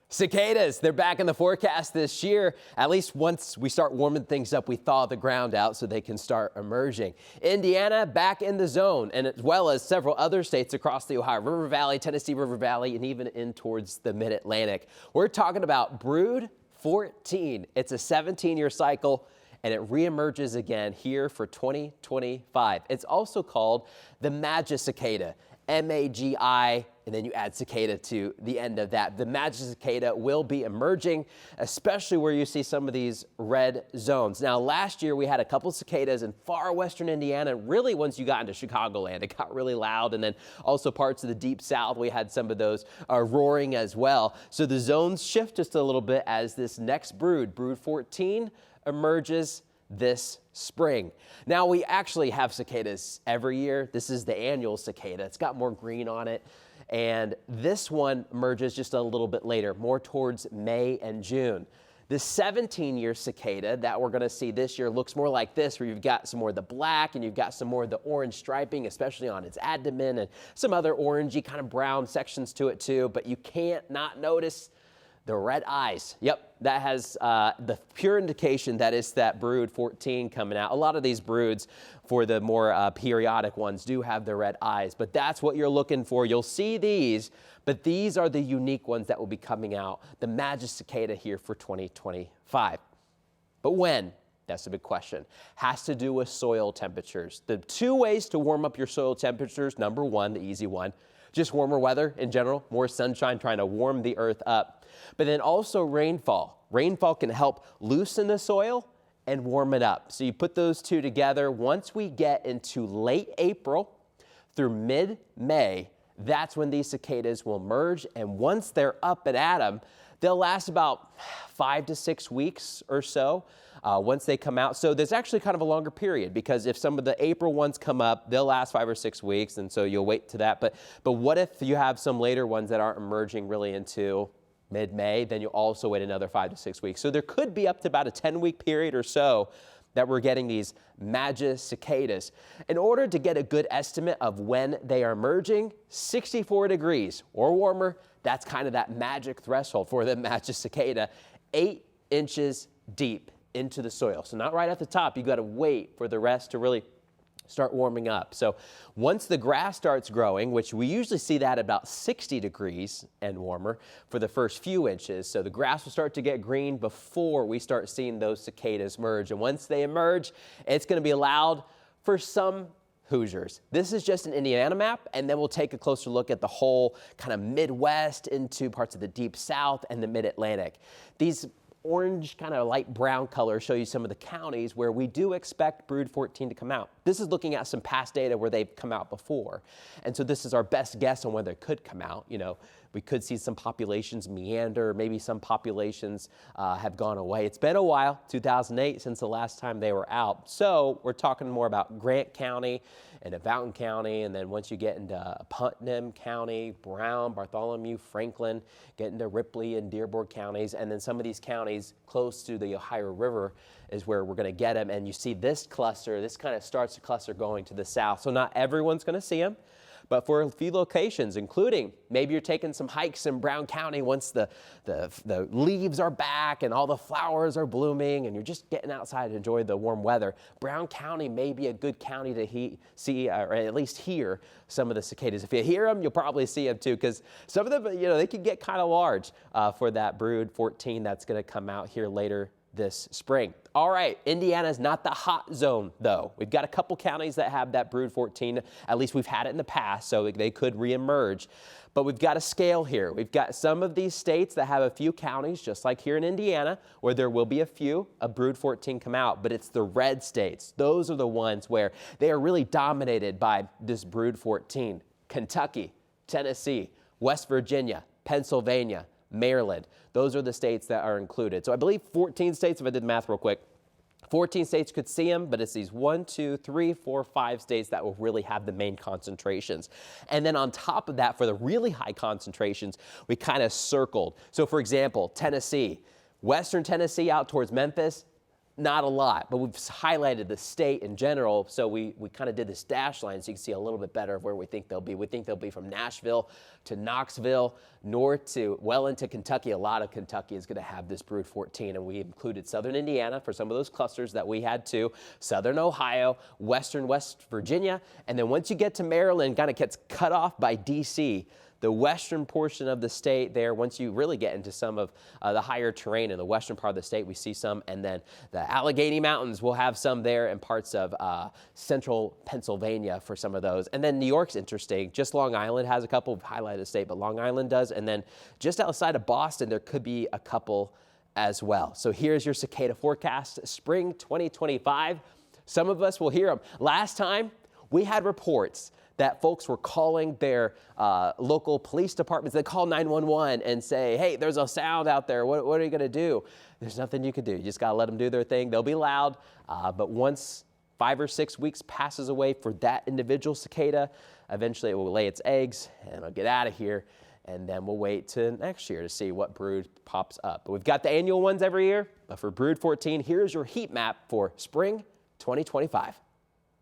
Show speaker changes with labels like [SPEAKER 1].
[SPEAKER 1] Cicadas, they're back in the forecast this year. At least once we start warming things up, we thaw the ground out so they can start emerging. Indiana back in the zone, and as well as several other states across the Ohio River Valley, Tennessee River Valley, and even in towards the mid-Atlantic. We're talking about Brood 14. It's a 17-year cycle, and it reemerges again here for 2025. It's also called the Magicicada, M-A-G-I, and then you add cicada to the end of that. The Magicicada will be emerging, especially where you see some of these red zones. Now, last year we had a couple cicadas in far western Indiana. Really, once you got into Chicagoland, it got really loud, and then also parts of the deep south, we had some of those roaring as well. So the zones shift just a little bit as this next brood, Brood 14, emerges this spring. Now, we actually have cicadas every year. This is the annual cicada. It's got more green on it. And this one emerges just a little bit later, more towards May and June. The 17-year cicada that we're going to see this year looks more like this, where you've got some more of the black and you've got some more of the orange striping, especially on its abdomen, and some other orangey kind of brown sections to it too. But you can't not notice the red eyes. Yep, that has the pure indication that it's that Brood 14 coming out. A lot of these broods for the more periodic ones do have the red eyes, but that's what you're looking for. You'll see these, but these are the unique ones that will be coming out. The Magicicada here for 2025. But when? That's a big question. Has to do with soil temperatures. The two ways to warm up your soil temperatures, number one, the easy one, just warmer weather in general, more sunshine trying to warm the earth up. But then also rainfall. Rainfall can help loosen the soil and warm it up. So you put those two together. Once we get into late April through mid-May, that's when these cicadas will merge. And once they're up and at them, they'll last about 5 to 6 weeks or so once they come out. So there's actually kind of a longer period, because if some of the April ones come up, they'll last 5 or 6 weeks, and so you'll wait to that. But what if you have some later ones that aren't emerging really into mid-May? Then you'll also wait another 5 to 6 weeks. So there could be up to about a 10-week period or so that we're getting these Magicicadas. In order to get a good estimate of when they are emerging, 64 degrees or warmer, that's kind of that magic threshold for the Magicicada, 8 inches deep into the soil. So not right at the top. You got to wait for the rest to really start warming up. So once the grass starts growing, which we usually see that about 60 degrees and warmer for the first few inches. So the grass will start to get green before we start seeing those cicadas merge. And once they emerge, it's going to be allowed for some Hoosiers. This is just an Indiana map, and then we'll take a closer look at the whole kind of Midwest into parts of the deep South and the Mid-Atlantic. These orange, kind of light brown colors show you some of the counties where we do expect Brood 14 to come out. This is looking at some past data where they've come out before. And so this is our best guess on whether it could come out. You know, we could see some populations meander, maybe some populations have gone away. It's been a while, 2008, since the last time they were out. So we're talking more about Grant County and Fountain County, and then once you get into Putnam County, Brown, Bartholomew, Franklin, get into Ripley and Dearborn counties, and then some of these counties close to the Ohio River is where we're going to get them. And you see this cluster, this kind of starts the cluster going to the south. So not everyone's going to see them, but for a few locations, including maybe you're taking some hikes in Brown County once the leaves are back and all the flowers are blooming and you're just getting outside to enjoy the warm weather. Brown County may be a good county to see or at least hear some of the cicadas. If you hear them, you'll probably see them too, because some of them, you know, they can get kind of large for that Brood 14 that's going to come out here later this spring. All right, Indiana's not the hot zone, though. We've got a couple counties that have that Brood 14. At least we've had it in the past, so they could reemerge. But we've got a scale here. We've got some of these states that have a few counties, just like here in Indiana, where there will be a Brood 14 come out, but it's the red states. Those are the ones where they are really dominated by this Brood 14. Kentucky, Tennessee, West Virginia, Pennsylvania, Maryland. Those are the states that are included. So I believe 14 states, if I did math real quick, 14 states could see them, but it's these 1, 2, 3, 4, 5 states that will really have the main concentrations. And then on top of that, for the really high concentrations, we kind of circled. So for example, Tennessee, Western Tennessee out towards Memphis, not a lot, but we've highlighted the state in general. So we kind of did this dash line so you can see a little bit better of where we think they'll be. We think they'll be from Nashville to Knoxville, north to well into Kentucky. A lot of Kentucky is going to have this Brood 14, and we included southern Indiana for some of those clusters that we had too, southern Ohio, western West Virginia, and then once you get to Maryland, kind of gets cut off by D.C., the western portion of the state there, once you really get into some of the higher terrain in the western part of the state, we see some, and then the Allegheny Mountains will have some there and parts of central Pennsylvania for some of those. And then New York's interesting. Just Long Island has a couple. We've highlighted the state, but Long Island does. And then just outside of Boston, there could be a couple as well. So here's your cicada forecast, spring 2025. Some of us will hear them. Last time, we had reports that folks were calling their local police departments. They call 911 and say, hey, there's a sound out there. What are you going to do? There's nothing you can do. You just got to let them do their thing. They'll be loud. But once 5 or 6 weeks passes away for that individual cicada, eventually it will lay its eggs and it'll get out of here. And then we'll wait to next year to see what brood pops up. But we've got the annual ones every year. But for Brood 14, here's your heat map for spring 2025.